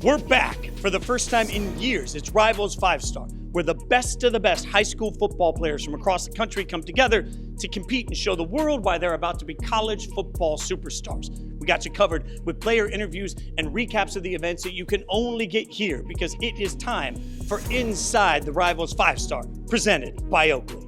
We're back for the first time in years. It's Rivals 5-Star, where the best of the best high school football players from across the country come together to compete and show the world why they're about to be college football superstars. We got you covered with player interviews and recaps of the events that you can only get here, because it is time for Inside the Rivals 5-Star, presented by Oakley.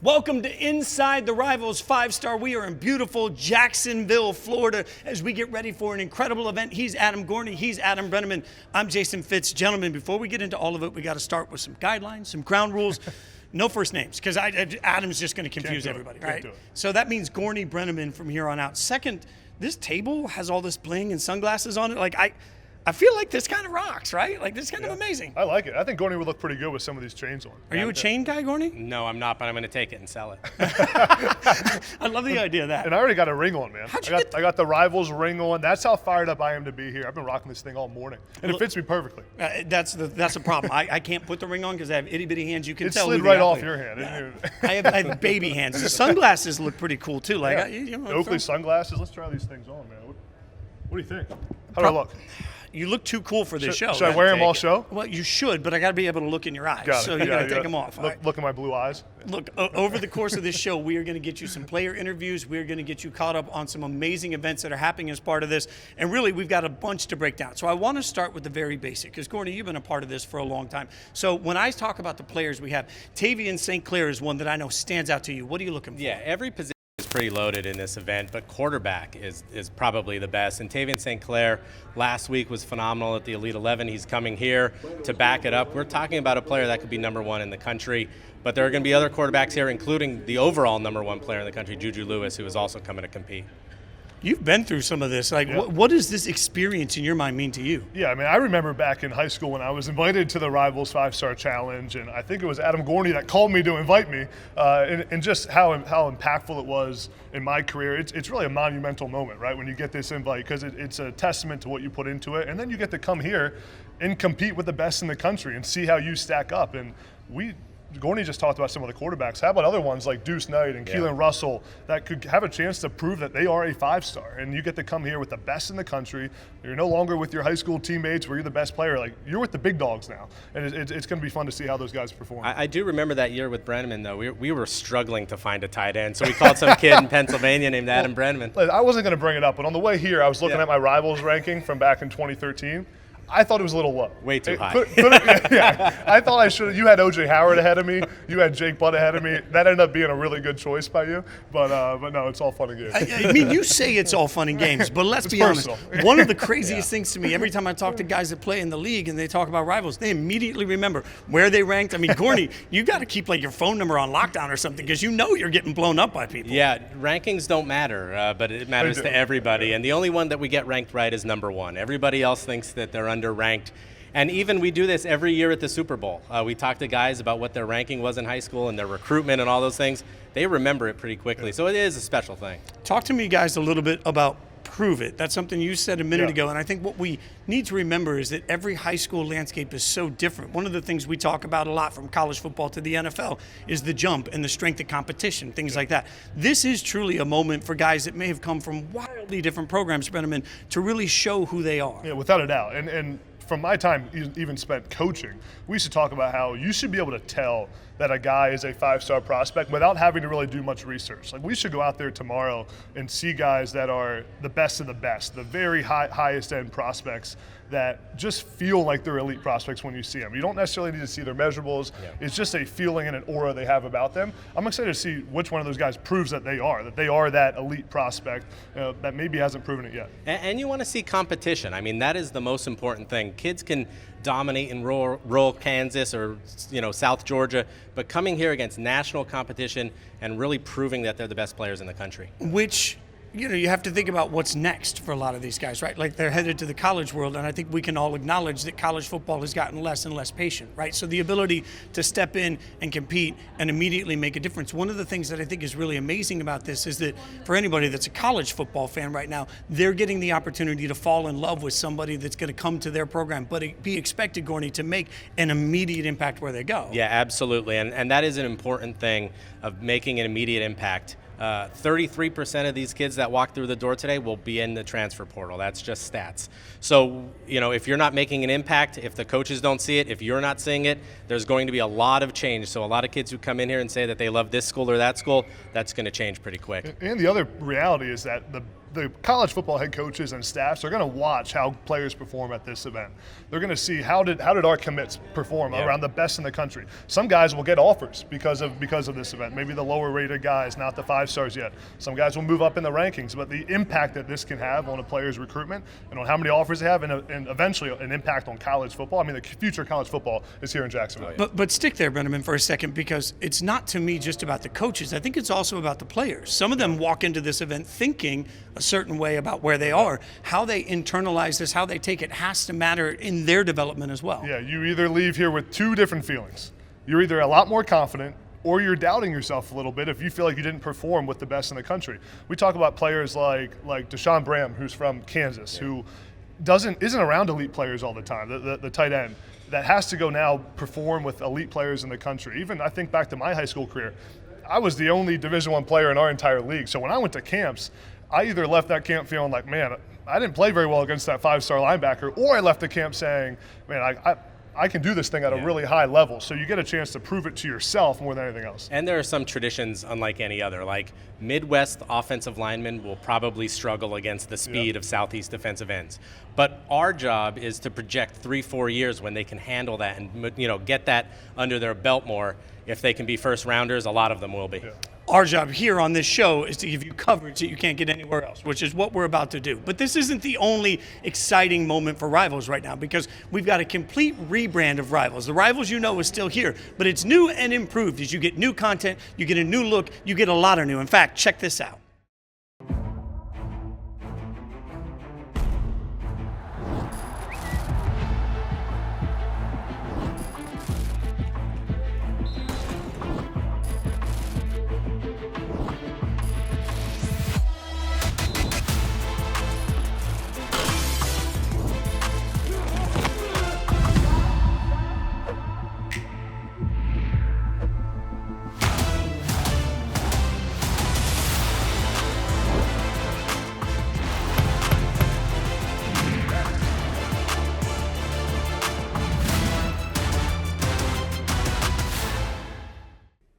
Welcome to Inside the Rivals 5-Star. We are in beautiful Jacksonville, Florida, as we get ready for an incredible event. He's Adam Gorney. He's Adam Brenneman. I'm Jason Fitz. Gentlemen, before we get into all of it, we got to start with some guidelines, some ground rules. No first names, because Adam's just going to confuse everybody, right? So that means Gorney Brenneman from here on out. Second, this table has all this bling and sunglasses on it. Like, I feel like this kind of rocks, right? Like, this is kind of amazing. I like it. I think Gorney would look pretty good with some of these chains on. Are you a chain guy, Gorney? No, I'm not, but I'm going to take it and sell it. I love the idea of that. And I already got a ring on, man. How'd you I got the Rivals ring on. That's how fired up I am to be here. I've been rocking this thing all morning, and it fits me perfectly. That's a problem. I can't put the ring on because I have itty-bitty hands. You can tell. It slid right off your hand. Yeah. I have baby hands. The sunglasses look pretty cool, too. Like, Oakley sunglasses. Let's try these things on, man. What do you think? How do I look? You look too cool for this show. Should I wear them all show? Well, you should, but I got to be able to look in your eyes. So you got to take them off. Look at my blue eyes. Look, over the course of this show, we are going to get you some player interviews. We're going to get you caught up on some amazing events that are happening as part of this. And really, we've got a bunch to break down. So I want to start with the very basic, because, Gorney, you've been a part of this for a long time. So when I talk about the players we have, Tavien St. Clair is one that I know stands out to you. What are you looking for? Yeah, every position is pretty loaded in this event, but quarterback is probably the best. And Tavien St. Clair last week was phenomenal at the Elite 11. He's coming here to back it up. We're talking about a player that could be number one in the country, but there are going to be other quarterbacks here, including the overall number one player in the country, Juju Lewis, who is also coming to compete. You've been through some of this. Like, what does this experience in your mind mean to you? Yeah, I mean, I remember back in high school when I was invited to the Rivals 5-Star Challenge, and I think it was Adam Gorney that called me to invite me, and just how impactful it was in my career. It's really a monumental moment, right, when you get this invite, because it's a testament to what you put into it, and then you get to come here and compete with the best in the country and see how you stack up. And Gorney just talked about some of the quarterbacks. How about other ones like Deuce Knight and Keelan Russell that could have a chance to prove that they are a 5-star? And you get to come here with the best in the country. You're no longer with your high school teammates where you're the best player. Like, you're with the big dogs now. And it's going to be fun to see how those guys perform. I do remember that year with Brenneman, though. We were struggling to find a tight end. So we called some kid in Pennsylvania named Adam Brenneman. I wasn't going to bring it up, but on the way here, I was looking at my Rivals ranking from back in 2013. I thought it was a little low. Way too high. I thought I should have. You had O.J. Howard ahead of me. You had Jake Butt ahead of me. That ended up being a really good choice by you. But no, it's all fun and games. I mean, you say it's all fun and games, but let's be honest. One of the craziest things to me, every time I talk to guys that play in the league and they talk about Rivals, they immediately remember where they ranked. I mean, Gorney, you got to keep like your phone number on lockdown or something, because you know you're getting blown up by people. Yeah, rankings don't matter, but it matters to everybody. And the only one that we get ranked right is number one. Everybody else thinks that they're underranked. And even we do this every year at the Super Bowl. We talk to guys about what their ranking was in high school and their recruitment and all those things. They remember it pretty quickly. So it is a special thing. Talk to me, guys, a little bit about prove it. That's something you said a minute ago, and I think what we need to remember is that every high school landscape is so different. One of the things we talk about a lot from college football to the NFL is the jump and the strength of competition, things like that. This is truly a moment for guys that may have come from wildly different programs, Brenneman, to really show who they are. Yeah, without a doubt. And from my time even spent coaching, we used to talk about how you should be able to tell that a guy is a 5-star prospect without having to really do much research. Like, we should go out there tomorrow and see guys that are the best of the best, the very highest end prospects that just feel like they're elite prospects when you see them. You don't necessarily need to see their measurables. Yeah. It's just a feeling and an aura they have about them. I'm excited to see which one of those guys proves that they are that elite prospect that maybe hasn't proven it yet. And you want to see competition. I mean, that is the most important thing. Kids can dominate in rural Kansas or South Georgia, but coming here against national competition and really proving that they're the best players in the country. Which you have to think about what's next for a lot of these guys, right? Like, they're headed to the college world, and I think we can all acknowledge that college football has gotten less and less patient, right? So the ability to step in and compete and immediately make a difference. One of the things that I think is really amazing about this is that for anybody that's a college football fan right now, they're getting the opportunity to fall in love with somebody that's going to come to their program, but be expected, Gorney, to make an immediate impact where they go. Yeah, absolutely, and that is an important thing of making an immediate impact. 33% of these kids that walk through the door today will be in the transfer portal. That's just stats. So, if you're not making an impact, if the coaches don't see it, if you're not seeing it, there's going to be a lot of change. So a lot of kids who come in here and say that they love this school or that school, that's going to change pretty quick. And the other reality is that the college football head coaches and staffs are going to watch how players perform at this event. They're going to see how did our commits perform around the best in the country. Some guys will get offers because of this event. Maybe the lower rated guys, not the 5 stars yet. Some guys will move up in the rankings, but the impact that this can have on a player's recruitment and on how many offers they have, and eventually an impact on college football. I mean, the future of college football is here in Jacksonville. But stick there, Brenneman, for a second, because it's not to me just about the coaches. I think it's also about the players. Some of them walk into this event thinking a certain way about where they are. How they internalize this, how they take it, has to matter in their development as well. Yeah, you either leave here with 2 different feelings. You're either a lot more confident, or you're doubting yourself a little bit if you feel like you didn't perform with the best in the country. We talk about players like Deshaun Bram, who's from Kansas, who isn't around elite players all the time, the tight end, that has to go now perform with elite players in the country. Even I think back to my high school career, I was the only Division I player in our entire league. So when I went to camps, I either left that camp feeling like, man, I didn't play very well against that 5-star linebacker, or I left the camp saying, man, I can do this thing at a really high level. So you get a chance to prove it to yourself more than anything else. And there are some traditions unlike any other. Like Midwest offensive linemen will probably struggle against the speed of Southeast defensive ends. But our job is to project 3-4 years when they can handle that and get that under their belt more. If they can be first rounders, a lot of them will be. Yeah. Our job here on this show is to give you coverage that you can't get anywhere else, which is what we're about to do. But this isn't the only exciting moment for Rivals right now, because we've got a complete rebrand of Rivals. The Rivals is still here, but it's new and improved. As you get new content, you get a new look, you get a lot of new. In fact, check this out.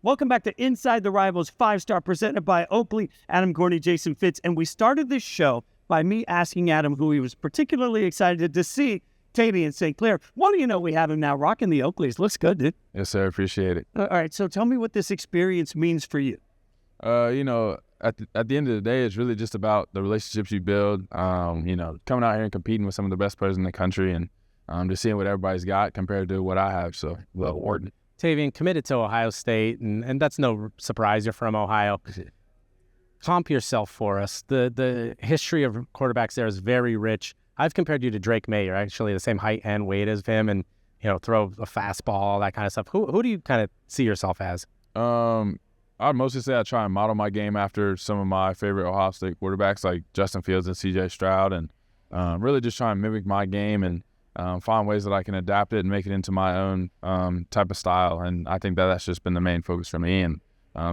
Welcome back to Inside the Rivals 5-Star, presented by Oakley. Adam Gorney, Jason Fitz. And we started this show by me asking Adam who he was particularly excited to see, Tavien St. Clair. What do you know, we have him now rocking the Oakleys. Looks good, dude. Yes, sir. Appreciate it. All right, so tell me what this experience means for you. At the end of the day, it's really just about the relationships you build, coming out here and competing with some of the best players in the country, and just seeing what everybody's got compared to what I have. So, rewarding. Tavien committed to Ohio State, and that's no surprise. You're from Ohio. Comp yourself for us. The history of quarterbacks there is very rich. I've compared you to Drake May. You're actually the same height and weight as him, and throw a fastball, that kind of stuff. Who do you kind of see yourself as? I'd mostly say I try and model my game after some of my favorite Ohio State quarterbacks like Justin Fields and C.J. Stroud, and really just try and mimic my game and find ways that I can adapt it and make it into my own type of style. And I think that's just been the main focus for me. And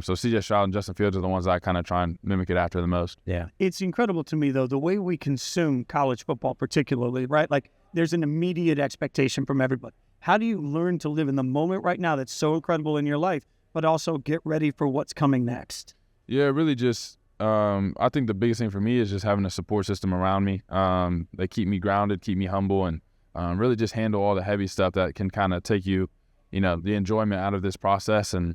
so C.J. Stroud and Justin Fields are the ones that I kind of try and mimic it after the most. Yeah. It's incredible to me, though, the way we consume college football particularly, right? Like, there's an immediate expectation from everybody. How do you learn to live in the moment right now that's so incredible in your life, but also get ready for what's coming next? Yeah, really just I think the biggest thing for me is just having a support system around me. They keep me grounded, keep me humble, and really just handle all the heavy stuff that can kind of take you, the enjoyment out of this process. And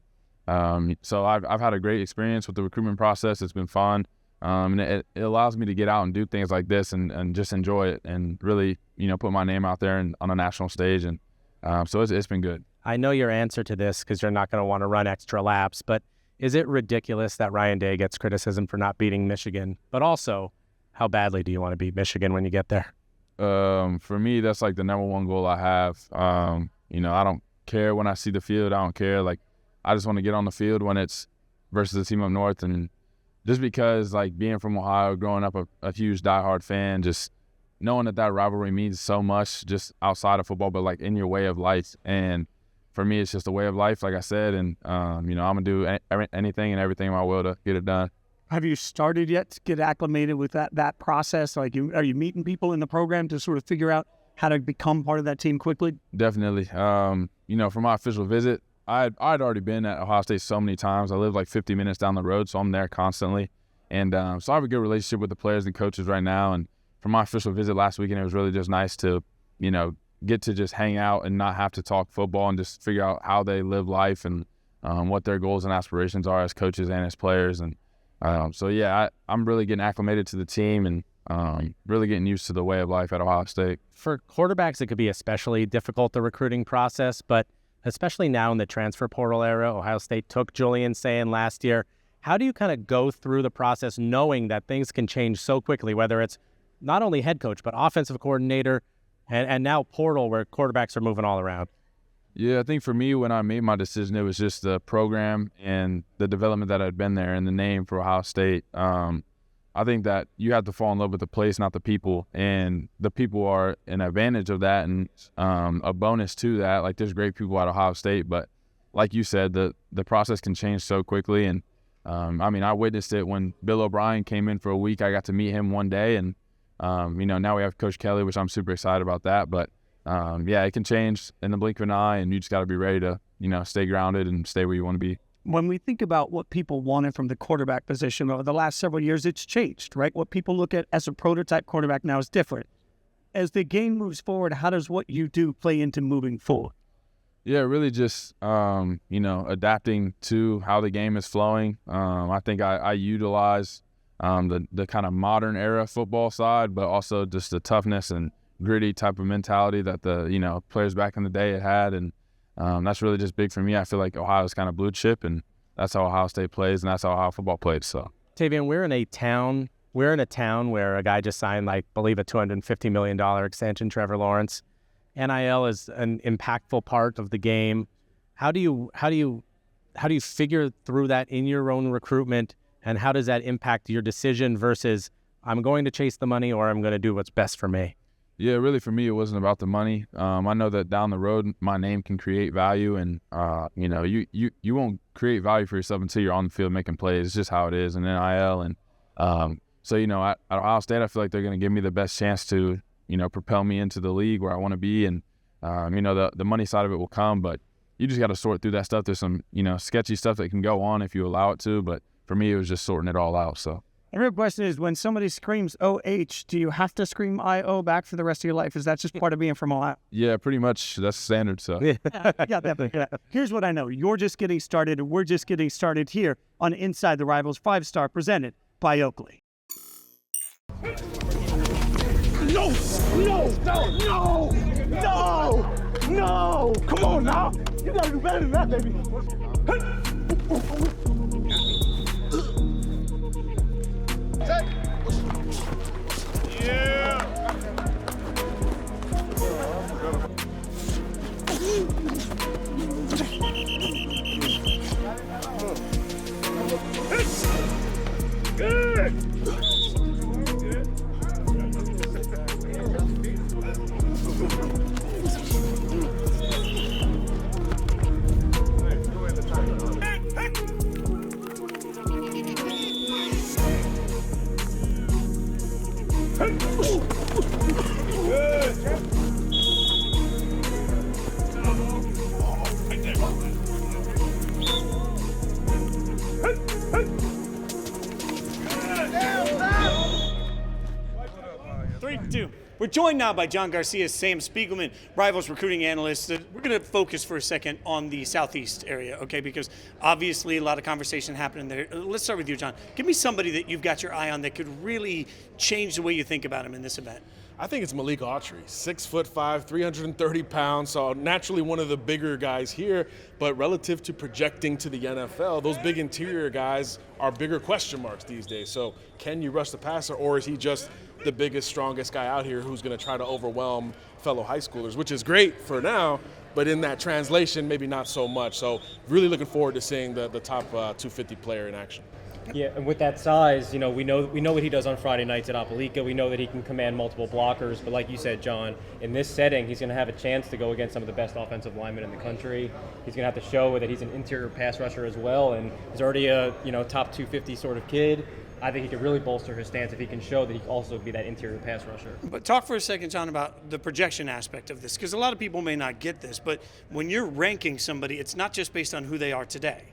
so I've had a great experience with the recruitment process. It's been fun. And it allows me to get out and do things like this and just enjoy it and really, put my name out there and on a national stage. And so it's been good. I know your answer to this because you're not going to want to run extra laps, but is it ridiculous that Ryan Day gets criticism for not beating Michigan? But also, how badly do you want to beat Michigan when you get there? For me, that's like the number one goal I have. I don't care when I see the field. I don't care. Like, I just want to get on the field when it's versus a team up north. And just because, like, being from Ohio, growing up a huge diehard fan, just knowing that rivalry means so much just outside of football, but like in your way of life. And for me, it's just a way of life, like I said. And, I'm going to do anything and everything in my will to get it done. Have you started yet to get acclimated with that process? Like, are you meeting people in the program to sort of figure out how to become part of that team quickly? Definitely. For my official visit, I'd already been at Ohio State so many times. I live like 50 minutes down the road, so I'm there constantly. And so I have a good relationship with the players and coaches right now. And for my official visit last weekend, it was really just nice to, get to just hang out and not have to talk football and just figure out how they live life and what their goals and aspirations are as coaches and as players. And I'm really getting acclimated to the team and really getting used to the way of life at Ohio State. For quarterbacks, it could be especially difficult, the recruiting process, but especially now in the transfer portal era. Ohio State took Tavien St last year. How do you kind of go through the process knowing that things can change so quickly, whether it's not only head coach, but offensive coordinator and now portal where quarterbacks are moving all around? Yeah, I think for me, when I made my decision, it was just the program and the development that had been there and the name for Ohio State. I think that you have to fall in love with the place, not the people. And the people are an advantage of that and a bonus to that. Like, there's great people at Ohio State, but like you said, the process can change so quickly. And, I witnessed it when Bill O'Brien came in for a week. I got to meet him one day. And, now we have Coach Kelly, which I'm super excited about that. But, it can change in the blink of an eye, and you just got to be ready to, stay grounded and stay where you want to be. When we think about what people wanted from the quarterback position over the last several years, it's changed, right? What people look at as a prototype quarterback now is different. As the game moves forward, how does what you do play into moving forward? Yeah, really just, adapting to how the game is flowing. I think I utilize the kind of modern era football side, but also just the toughness and gritty type of mentality that the, players back in the day had. And that's really just big for me. I feel like Ohio's kind of blue chip, and that's how Ohio State plays, and that's how Ohio football played. So, Tavien, we're in a town where a guy just signed, I believe, a $250 million extension, Trevor Lawrence. NIL is an impactful part of the game. How do you figure through that in your own recruitment, and how does that impact your decision versus I'm going to chase the money or I'm going to do what's best for me? Yeah, really for me, it wasn't about the money. I know that down the road, my name can create value, and you won't create value for yourself until you're on the field making plays. It's just how it is in NIL. And at Ohio State, I feel like they're going to give me the best chance to propel me into the league where I want to be. And the money side of it will come, but you just got to sort through that stuff. There's some sketchy stuff that can go on if you allow it to, but for me, it was just sorting it all out. So. And the question is, when somebody screams OH, do you have to scream IO back for the rest of your life? Is that just part of being from Ohio? Yeah, pretty much. That's standard. So. Yeah. Here's what I know. You're just getting started, and we're just getting started here on Inside the Rivals 5-Star, presented by Oakley. No! Come on now! You gotta do better than that, baby. Yeah! Good! 3-2. We're joined now by John Garcia, Sam Spiegelman, Rivals recruiting analyst. We're going to focus for a second on the Southeast area, okay? Because obviously a lot of conversation happening there. Let's start with you, John. Give me somebody that you've got your eye on that could really change the way you think about him in this event. I think it's Malik Autry, 6'5", 330 pounds, so naturally one of the bigger guys here, but relative to projecting to the NFL, those big interior guys are bigger question marks these days. So can you rush the passer, or is he just the biggest, strongest guy out here who's going to try to overwhelm fellow high schoolers, which is great for now, but in that translation, maybe not so much. So really looking forward to seeing the top 250 player in action. Yeah, and with that size, we know what he does on Friday nights at Opelika. We know that he can command multiple blockers. But like you said, John, in this setting, he's going to have a chance to go against some of the best offensive linemen in the country. He's going to have to show that he's an interior pass rusher as well, and he's already a top 250 sort of kid. I think he could really bolster his stance if he can show that he can also be that interior pass rusher. But talk for a second, John, about the projection aspect of this, because a lot of people may not get this, but when you're ranking somebody, it's not just based on who they are today.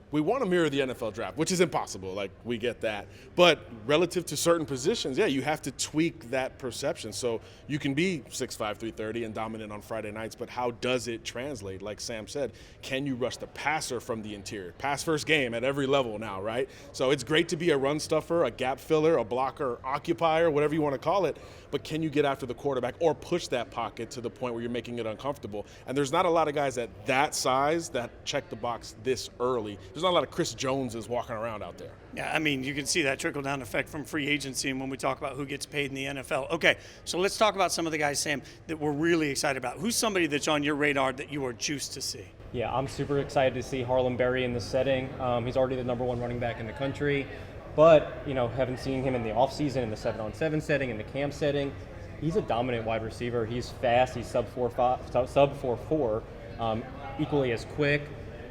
We want to mirror the NFL draft, which is impossible. Like, we get that. But relative to certain positions, you have to tweak that perception. So you can be 6'5", 330 and dominant on Friday nights, but how does it translate? Like Sam said, can you rush the passer from the interior? Pass first game at every level now, right? So it's great to be a run stuffer, a gap filler, a blocker, occupier, whatever you want to call it. But can you get after the quarterback or push that pocket to the point where you're making it uncomfortable? And there's not a lot of guys at that size that check the box this early. There's not a lot of Chris Joneses walking around out there. Yeah, I mean, you can see that trickle-down effect from free agency and when we talk about who gets paid in the NFL. Okay, so let's talk about some of the guys, Sam, that we're really excited about. Who's somebody that's on your radar that you are juiced to see? Yeah, I'm super excited to see Harlem Berry in this setting. He's already the '1 running back in the country. But, haven't seen him in the offseason, in the 7-on-7 setting, in the camp setting. He's a dominant wide receiver. He's fast. He's sub 4.4, equally as quick.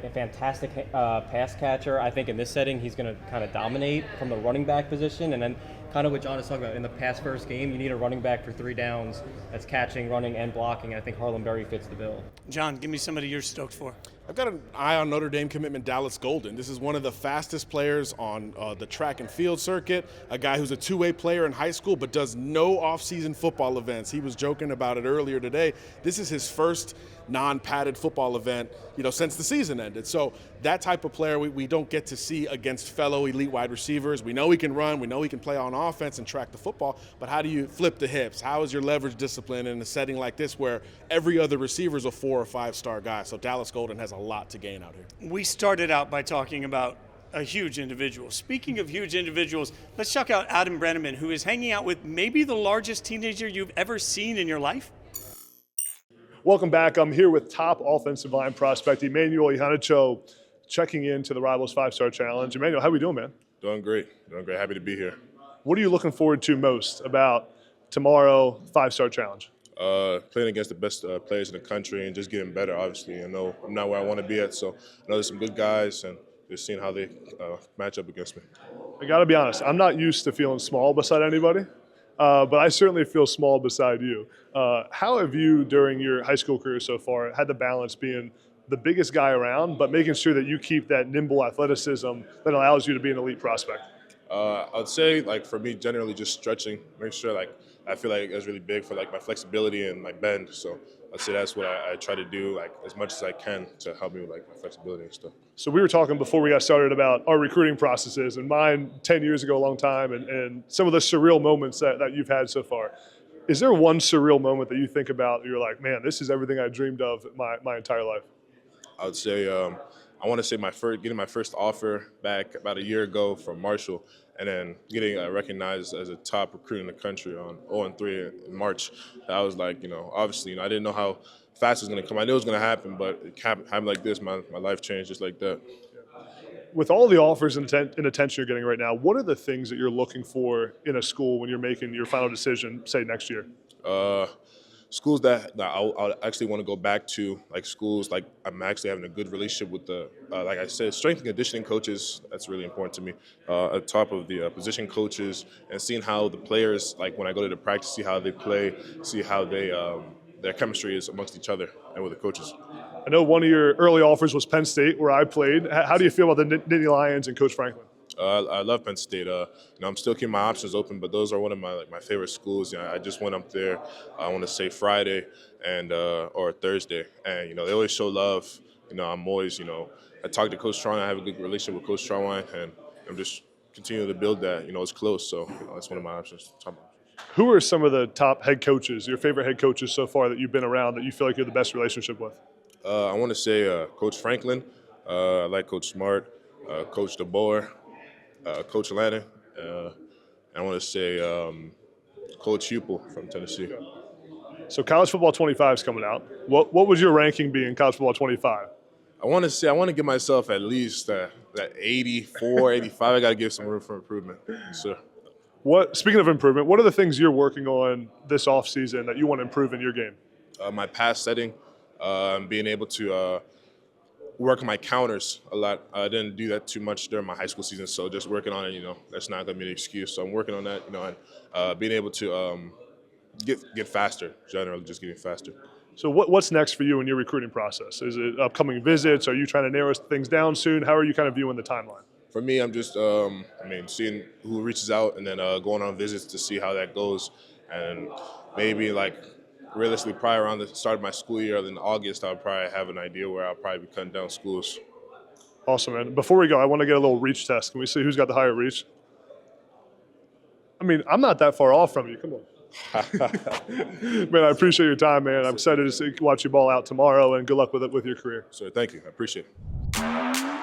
A fantastic pass catcher. I think in this setting, he's going to kind of dominate from the running back position. And then kind of what John is talking about, in the pass first game, you need a running back for 3 downs that's catching, running, and blocking. I think Harlem Berry fits the bill. John, give me somebody you're stoked for. I've got an eye on Notre Dame commitment, Dallas Golden. This is one of the fastest players on the track and field circuit, a guy who's a two-way player in high school but does no off-season football events. He was joking about it earlier today. This is his first non-padded football event, since the season ended. So that type of player we don't get to see against fellow elite wide receivers. We know he can run, we know he can play on offense and track the football, but how do you flip the hips? How is your leverage discipline in a setting like this where every other receiver is a 4- or 5-star guy? So Dallas Golden has a lot to gain out here. We started out by talking about a huge individual. Speaking of huge individuals, let's check out Adam Brenneman, who is hanging out with maybe the largest teenager you've ever seen in your life. Welcome back. I'm here with top offensive line prospect Immanuel Iheanacho, checking into the Rivals 5-Star Challenge. Immanuel, how are we doing, man? Doing great. Happy to be here. What are you looking forward to most about tomorrow 5-Star Challenge? Playing against the best players in the country and just getting better, obviously. I know I'm not where I want to be at, so I know there's some good guys and just seeing how they match up against me. I got to be honest, I'm not used to feeling small beside anybody, but I certainly feel small beside you. How have you, during your high school career so far, had the balance being the biggest guy around, but making sure that you keep that nimble athleticism that allows you to be an elite prospect? I would say, for me, generally just stretching, make sure, I feel like it's really big for, my flexibility and my bend. So I'd say that's what I try to do, as much as I can to help me with, my flexibility and stuff. So we were talking before we got started about our recruiting processes, and mine 10 years ago, a long time, and some of the surreal moments that you've had so far. Is there one surreal moment that you think about that you're like, man, this is everything I dreamed of my entire life? I would say I want to say getting my first offer back about a year ago from Marshall, and then getting recognized as a top recruit in the country on 0-3 in March. That was obviously, I didn't know how fast it was going to come. I knew it was going to happen, but it happened like this. My life changed just like that. With all the offers and attention you're getting right now, what are the things that you're looking for in a school when you're making your final decision, say, next year? Schools that I actually want to go back to, schools I'm actually having a good relationship with like I said, strength and conditioning coaches. That's really important to me. At top of the position coaches, and seeing how the players, when I go to the practice, see how they play, see how they their chemistry is amongst each other and with the coaches. I know one of your early offers was Penn State, where I played. How do you feel about the Nittany Lions and Coach Franklin? I love Penn State. I'm still keeping my options open, but those are one of my favorite schools. I just went up there. I want to say Friday and or Thursday, and they always show love. I'm always I talk to Coach Trine. I have a good relationship with Coach Trine, and I'm just continuing to build that. It's close, so that's one of my options. Who are some of the top head coaches, your favorite head coaches so far that you've been around that you feel like you have the best relationship with? I want to say Coach Franklin. I like Coach Smart, Coach DeBoer. Coach Lannon, and I want to say Coach Hupel from Tennessee. So College Football 25 is coming out. What would your ranking be in College Football 25? I want to give myself at least that 84, 85. I got to give some room for improvement. So, Speaking of improvement, what are the things you're working on this offseason that you want to improve in your game? my pass setting, being able to work on my counters a lot. I didn't do that too much during my high school season, so just working on it, that's not going to be an excuse. So I'm working on that, and being able to get faster, generally just getting faster. So what's next for you in your recruiting process? Is it upcoming visits? Are you trying to narrow things down soon? How are you kind of viewing the timeline? For me, I'm just, seeing who reaches out and then going on visits to see how that goes. And maybe, realistically, probably around the start of my school year, in August, I'll probably have an idea where I'll probably be cutting down schools. Awesome, man. Before we go, I want to get a little reach test. Can we see who's got the higher reach? I'm not that far off from you. Come on. Man, I appreciate your time, man. I'm excited to watch you ball out tomorrow, and good luck with it with your career. So thank you. I appreciate it.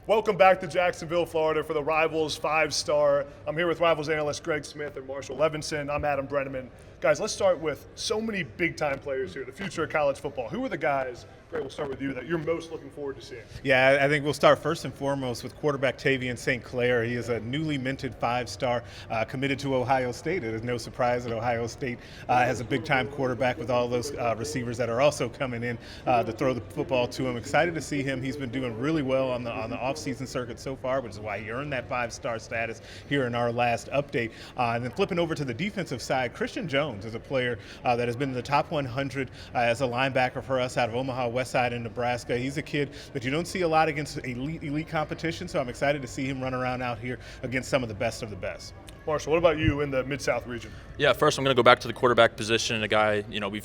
Welcome back to Jacksonville, Florida for the Rivals 5-star. I'm here with Rivals analysts Greg Smith and Marshall Levinson. I'm Adam Brenneman. Guys, let's start with so many big-time players here, the future of college football. Who are the guys, Greg, we'll start with you, that you're most looking forward to seeing? Yeah, I think we'll start first and foremost with quarterback Tavien St. Clair. He is a newly minted 5-star committed to Ohio State. It is no surprise that Ohio State has a big-time quarterback with all those receivers that are also coming in to throw the football to him. Excited to see him. He's been doing really well on the offseason circuit so far, which is why he earned that 5-star status here in our last update. And then flipping over to the defensive side, Christian Jones is a player that has been in the top 100 as a linebacker for us out of Omaha West Side in Nebraska. He's a kid that you don't see a lot against elite competition, so I'm excited to see him run around out here against some of the best of the best. Marshall, what about you in the Mid-South region? Yeah, first I'm going to go back to the quarterback position. A guy,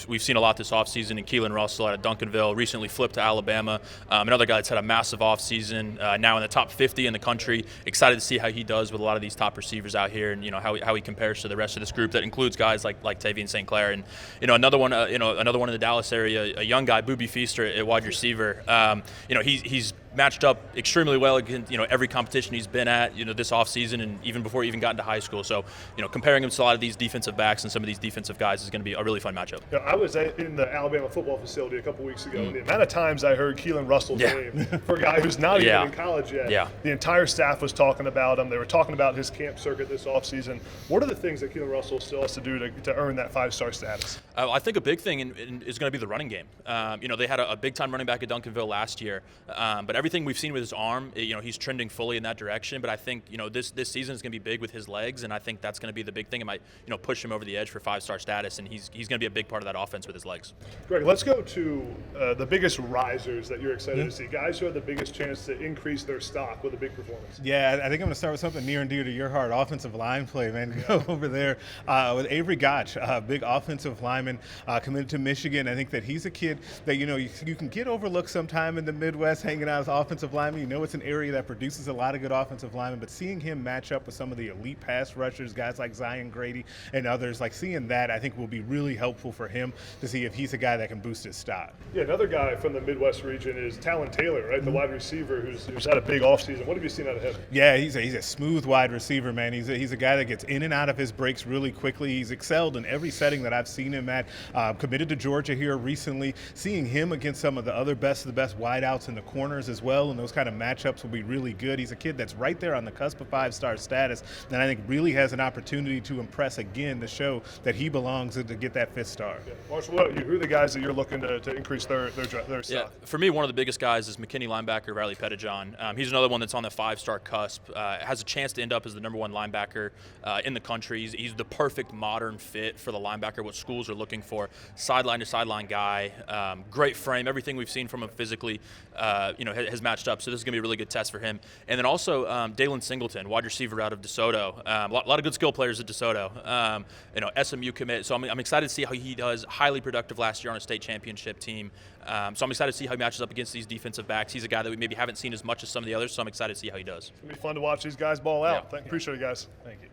we've seen a lot this offseason in Keelan Russell out of Duncanville, recently flipped to Alabama. Another guy that's had a massive offseason, now in the top 50 in the country. Excited to see how he does with a lot of these top receivers out here, and how he compares to the rest of this group that includes guys like Tavien St. Clair, and another one in the Dallas area, a young guy, Boobie Feaster at wide receiver. He's matched up extremely well against every competition he's been at this offseason and even before he even got into high school. So comparing him to a lot of these defensive backs and some of these defensive guys is going to be a really fun matchup. Yeah, I was in the Alabama football facility a couple weeks ago, and the amount of times I heard Keelan Russell's name for a guy who's not even in college yet. The entire staff was talking about him. They were talking about his camp circuit this offseason. What are the things that Keelan Russell still has to do to earn that 5-star status? I think a big thing is going to be the running game. They had a big-time running back at Duncanville last year, but everything we've seen with his arm, he's trending fully in that direction. But I think this season is going to be big with his legs, and I think that's going to be the big thing. It might push him over the edge for 5-star status, and he's going to be a big part of that offense with his legs. Greg, let's go to the biggest risers that you're excited to see. Guys who have the biggest chance to increase their stock with a big performance. Yeah, I think I'm going to start with something near and dear to your heart, offensive line play, man. Go over there with Avery Gotch, big offensive lineman, committed to Michigan. I think that he's a kid that, you can get overlooked sometime in the Midwest hanging out as offensive lineman. It's an area that produces a lot of good offensive linemen, but seeing him match up with some of the elite pass rushers, guys like Zion Grady and others, seeing that, I think will be really helpful for him to see if he's a guy that can boost his stock. Yeah, another guy from the Midwest region is Talon Taylor, right? The wide receiver who's had a big offseason. What have you seen out of him? Yeah, he's a smooth wide receiver, man. He's a guy that gets in and out of his breaks really quickly. He's excelled in every setting that I've seen him at. Committed to Georgia here recently. Seeing him against some of the other best of the best wideouts in the corners as well, and those kind of matchups will be really good. He's a kid that's right there on the cusp of 5-star status, and I think really has an opportunity to impress again to show that he belongs to get that 5th star. Yeah. Marshall, what about you? Who are the guys that you're looking to increase their stock? Yeah, for me, one of the biggest guys is McKinney linebacker Riley Pettijohn. He's another one that's on the 5-star cusp. Has a chance to end up as the #1 linebacker in the country. He's the perfect modern fit for the linebacker, what schools are looking for. Sideline to sideline guy, great frame. Everything we've seen from him physically, has matched up. So this is going to be a really good test for him. And then also Dalen Singleton, wide receiver out of DeSoto. A lot of good skill players at DeSoto. SMU commit. So I'm excited to see how he does. Highly productive last year on a state championship team. So I'm excited to see how he matches up against these defensive backs. He's a guy that we maybe haven't seen as much as some of the others, so I'm excited to see how he does. It's going to be fun to watch these guys ball out. Yeah. Appreciate it, guys. Thank you.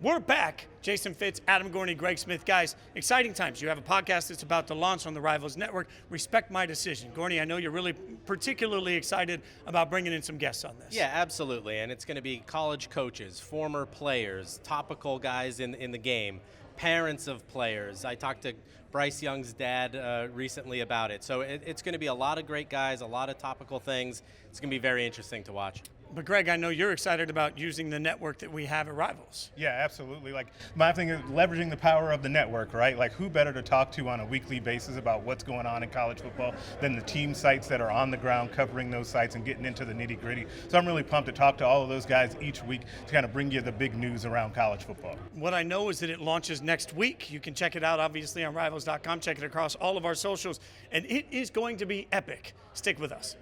We're back. Jason Fitz, Adam Gorney, Greg Smith. Guys, exciting times. You have a podcast that's about to launch on the Rivals Network. Respect my decision. Gorney, I know you're really particularly excited about bringing in some guests on this. Yeah, absolutely. And it's going to be college coaches, former players, topical guys in the game, parents of players. I talked to Bryce Young's dad recently about it. So it's going to be a lot of great guys, a lot of topical things. It's going to be very interesting to watch. But Greg, I know you're excited about using the network that we have at Rivals. Yeah, absolutely. Like, my thing is leveraging the power of the network, right? Like, who better to talk to on a weekly basis about what's going on in college football than the team sites that are on the ground covering those sites and getting into the nitty gritty. So I'm really pumped to talk to all of those guys each week to kind of bring you the big news around college football. What I know is that it launches next week. You can check it out, obviously, on Rivals.com. Check it across all of our socials. And it is going to be epic. Stick with us.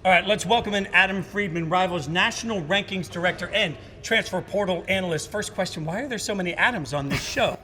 All right, let's welcome in Adam Friedman, Rivals National Rankings Director and Transfer Portal Analyst. First question, why are there so many Adams on this show?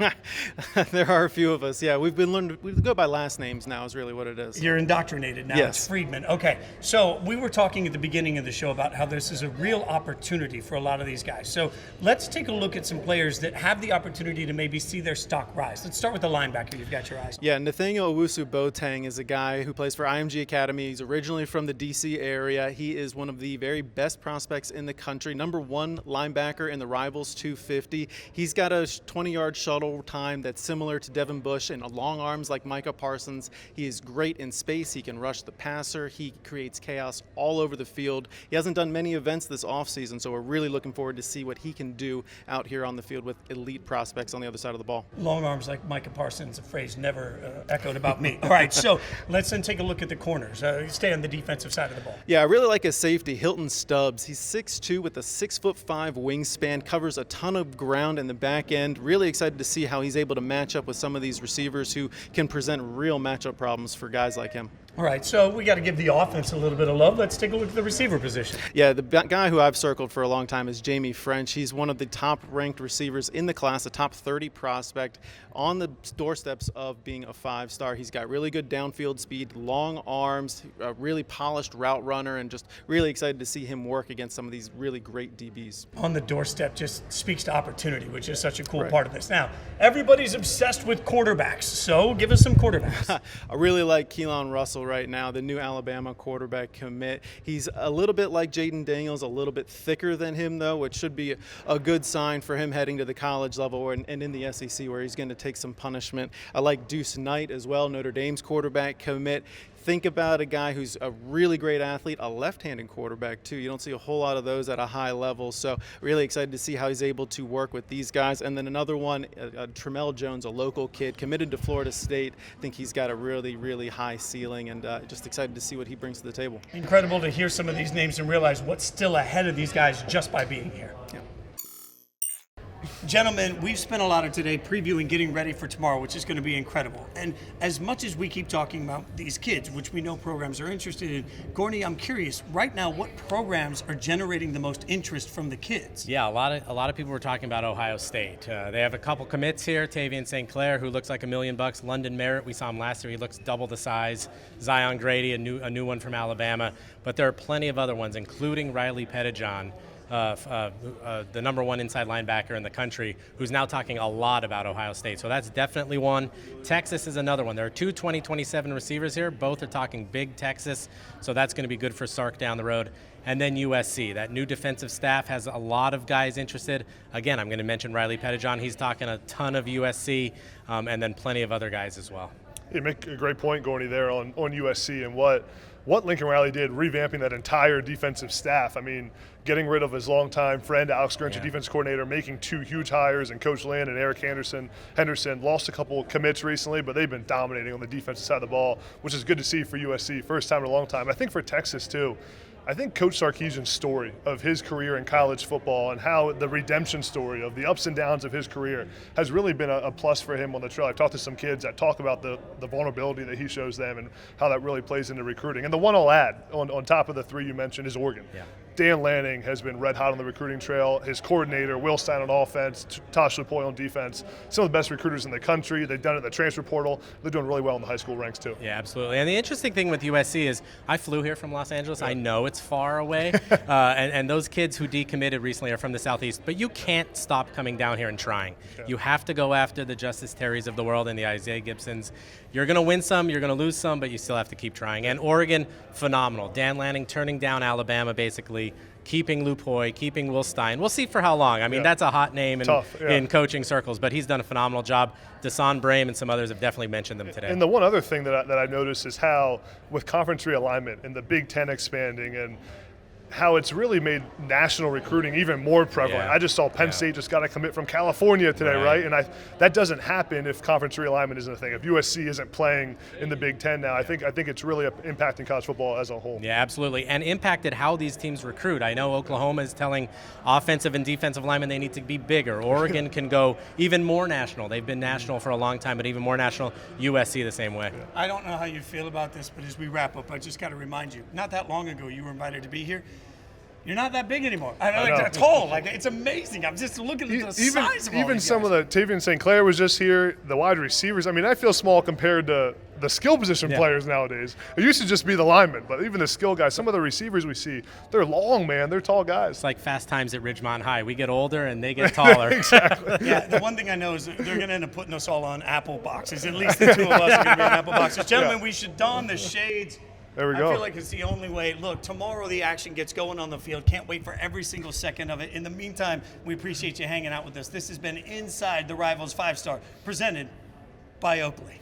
There are a few of us, yeah. We go by last names now is really what it is. You're indoctrinated now. Yes. It's Friedman. Okay, so we were talking at the beginning of the show about how this is a real opportunity for a lot of these guys. So let's take a look at some players that have the opportunity to maybe see their stock rise. Let's start with the linebacker you've got your eyes on. Yeah, Nathaniel Owusu-Boateng is a guy who plays for IMG Academy. He's originally from the D.C. area. He is one of the very best prospects in the country. Number one linebacker in the Rivals 250. He's got a 20-yard shuttle time that's similar to Devin Bush and long arms like Micah Parsons. He is great in space. He can rush the passer. He creates chaos all over the field. He hasn't done many events this offseason, so we're really looking forward to see what he can do out here on the field with elite prospects on the other side of the ball. Long arms like Micah Parsons, a phrase never echoed about me. All right, so let's then take a look at the corners. Stay on the defensive side of the ball. Yeah, I really like his safety, Hilton Stubbs. He's 6'2" with a 6'5" wingspan, covers a ton of ground in the back end. Really excited to see how he's able to match up with some of these receivers who can present real matchup problems for guys like him. All right, so we got to give the offense a little bit of love. Let's take a look at the receiver position. Yeah, the guy who I've circled for a long time is Jamie French. He's one of the top-ranked receivers in the class, a top 30 prospect on the doorsteps of being a 5-star. He's got really good downfield speed, long arms, a really polished route runner, and just really excited to see him work against some of these really great DBs. On the doorstep just speaks to opportunity, which is such a cool part of this. Now, everybody's obsessed with quarterbacks, so give us some quarterbacks. I really like Keelan Russell right now, the new Alabama quarterback commit. He's a little bit like Jaden Daniels, a little bit thicker than him, though, which should be a good sign for him heading to the college level and in the SEC, where he's going to take some punishment. I like Deuce Knight as well, Notre Dame's quarterback commit. Think about a guy who's a really great athlete, a left-handed quarterback too. You don't see a whole lot of those at a high level, so really excited to see how he's able to work with these guys. And then another one, Tramell Jones, a local kid, committed to Florida State. I think he's got a really, really high ceiling, and just excited to see what he brings to the table. Incredible to hear some of these names and realize what's still ahead of these guys just by being here. Yeah. Gentlemen, we've spent a lot of today previewing getting ready for tomorrow, which is going to be incredible. And as much as we keep talking about these kids, which we know programs are interested in, Gorney, I'm curious, right now, what programs are generating the most interest from the kids? Yeah, a lot of people were talking about Ohio State. They have a couple commits here. Tavien St. Clair, who looks like $1 million. London Merritt, we saw him last year. He looks double the size. Zion Grady, a new one from Alabama. But there are plenty of other ones, including Riley Pettijohn, the number one inside linebacker in the country, who's now talking a lot about Ohio State. So that's definitely one. Texas is another one. There are two 2027 receivers here. Both are talking big Texas, so that's going to be good for Sark down the road. And then USC. That new defensive staff has a lot of guys interested. Again, I'm going to mention Riley Pettijohn. He's talking a ton of USC, and then plenty of other guys as well. You make a great point, Gorney, there on USC and what Lincoln Riley did, revamping that entire defensive staff. I mean, getting rid of his longtime friend, Alex Grinch, defense coordinator, making two huge hires, and Coach Lynn and Eric Henderson lost a couple commits recently, but they've been dominating on the defensive side of the ball, which is good to see for USC. First time in a long time. I think for Texas, too. I think Coach Sarkisian's story of his career in college football and how the redemption story of the ups and downs of his career has really been a plus for him on the trail. I've talked to some kids that talk about the vulnerability that he shows them and how that really plays into recruiting. And the one I'll add on top of the three you mentioned is Oregon. Yeah. Dan Lanning has been red hot on the recruiting trail. His coordinator, Will Stein on offense, Tosh Lapoy on defense, some of the best recruiters in the country. They've done it in the transfer portal. They're doing really well in the high school ranks too. Yeah, absolutely. And the interesting thing with USC is I flew here from Los Angeles. Yeah. I know it's far away. and those kids who decommitted recently are from the Southeast. But you can't stop coming down here and trying. Yeah. You have to go after the Justice Terrys of the world and the Isaiah Gibsons. You're going to win some, you're going to lose some, but you still have to keep trying. And Oregon, phenomenal. Dan Lanning turning down Alabama, basically, keeping Lupoy, keeping Will Stein. We'll see for how long. I mean, that's a hot name in coaching circles, but he's done a phenomenal job. Desan Brame and some others have definitely mentioned them today. And the one other thing that I noticed is how, with conference realignment and the Big Ten expanding and how it's really made national recruiting even more prevalent. Yeah. I just saw Penn State just got a commit from California today, right? And that doesn't happen if conference realignment isn't a thing. If USC isn't playing in the Big Ten now, I think it's really impacting college football as a whole. Yeah, absolutely, and impacted how these teams recruit. I know Oklahoma is telling offensive and defensive linemen they need to be bigger. Oregon can go even more national. They've been national for a long time, but even more national. USC the same way. Yeah. I don't know how you feel about this, but as we wrap up, I just got to remind you, not that long ago you were invited to be here. You're not that big anymore. At all. Like, it's amazing. I'm just looking at the size of all even these some guys. of the Tavien St. Clair was just here. The wide receivers. I mean, I feel small compared to the skill position players nowadays. It used to just be the linemen, but even the skill guys. Some of the receivers we see, they're long, man. They're tall guys. It's like Fast Times at Ridgemont High. We get older and they get taller. Exactly. Yeah. The one thing I know is they're going to end up putting us all on Apple boxes. At least the two of us are going to be on Apple boxes. Gentlemen, we should don the shades. There we go. I feel like it's the only way. Look, tomorrow the action gets going on the field. Can't wait for every single second of it. In the meantime, we appreciate you hanging out with us. This has been Inside the Rivals 5-Star, presented by Oakley.